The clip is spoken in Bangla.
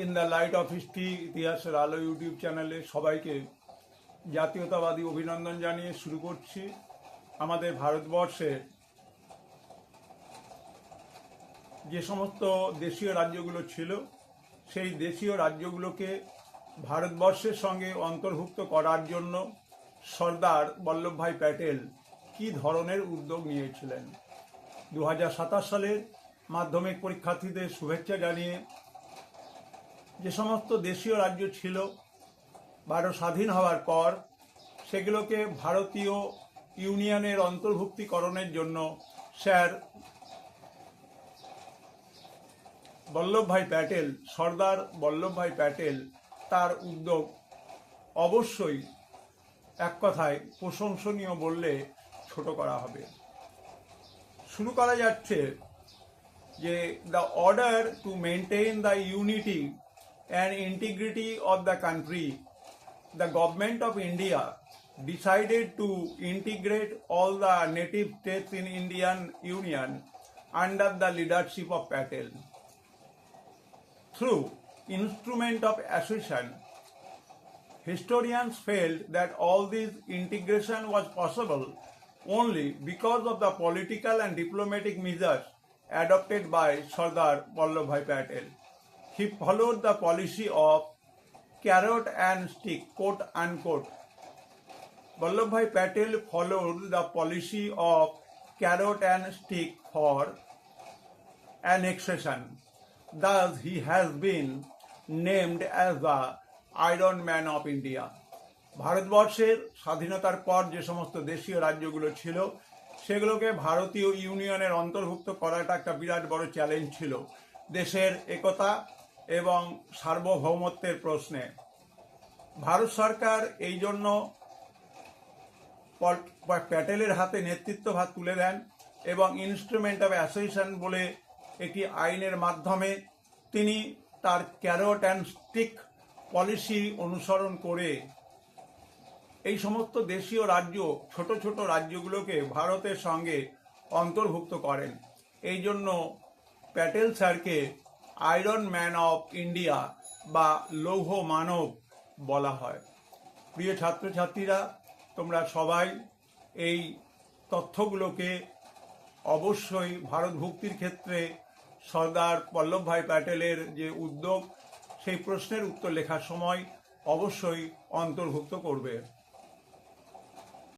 In the light off history ইতিহাসের আলো ইউটিউব চ্যানেলে সবাইকে জাতীয়তাবাদী অভিনন্দন জানিয়ে শুরু করছি। আমাদের ভারতবর্ষের যে সমস্ত দেশীয় রাজ্যগুলো ছিল সেই দেশীয় রাজ্যগুলোকে ভারতবর্ষের সঙ্গে অন্তর্ভুক্ত করার জন্য সর্দার বল্লভভাই প্যাটেল কী ধরনের উদ্যোগ নিয়েছিলেন। 2027 সালের মাধ্যমিক পরীক্ষার্থীদের শুভেচ্ছা জানিয়ে যে সমস্ত দেশীয় রাজ্য ছিল ভারত স্বাধীন হওয়ার পর সেগুলোকে ভারতীয় ইউনিয়নের অন্তর্ভুক্তিকরণের জন্য স্যার সর্দার বল্লভভাই প্যাটেল তার উদ্যোগ অবশ্যই এক কথায় প্রশংসনীয় বললে ছোট করা হবে। শুরু করা যাচ্ছে যে the order to maintain the unity and integrity of the country, the government of India decided to integrate all the native states in Indian Union under the leadership of Patel. Through instrument of accession, historians felt that all this integration was possible only because of the political and diplomatic measures adopted by Sardar Vallabhbhai Patel. He followed the policy of carrot and stick, quote unquote. Vallabhbhai Patel followed the policy of carrot and stick for annexation. Thus, he has been named as the Iron Man of India. ভারতবর্ষের স্বাধীনতার পর যে সমস্ত দেশীয় রাজ্যগুলো ছিল সেগুলোকে ভারতীয় ইউনিয়নের অন্তর্ভুক্ত করাটা একটা বিরাট বড় চ্যালেঞ্জ ছিল দেশের একতা এবং সার্বভৌমত্বের প্রশ্নে। ভারত সরকার এই জন্য প্যাটেলের হাতে নেতৃত্বভার তুলে দেন এবং ইনস্ট্রুমেন্ট অফ অ্যাসোসিয়েশন বলে একটি আইনের মাধ্যমে তিনি তার ক্যারট অ্যান্ড স্টিক পলিসি অনুসরণ করে এই সমস্ত দেশীয় রাজ্য ছোট ছোট রাজ্যগুলোকে ভারতের সঙ্গে অন্তর্ভুক্ত করেন। এই জন্য প্যাটেল স্যারকে আয়রন ম্যান অফ ইন্ডিয়া বা লৌহ মানব বলা হয়। প্রিয় ছাত্রছাত্রীরা, তোমরা সবাই এই তথ্যগুলোকে অবশ্যই ভারতভুক্তির ক্ষেত্রে সর্দার বল্লভভাই প্যাটেলের যে উদ্যোগ সেই প্রশ্নের উত্তর লেখার সময় অবশ্যই অন্তর্ভুক্ত করবে।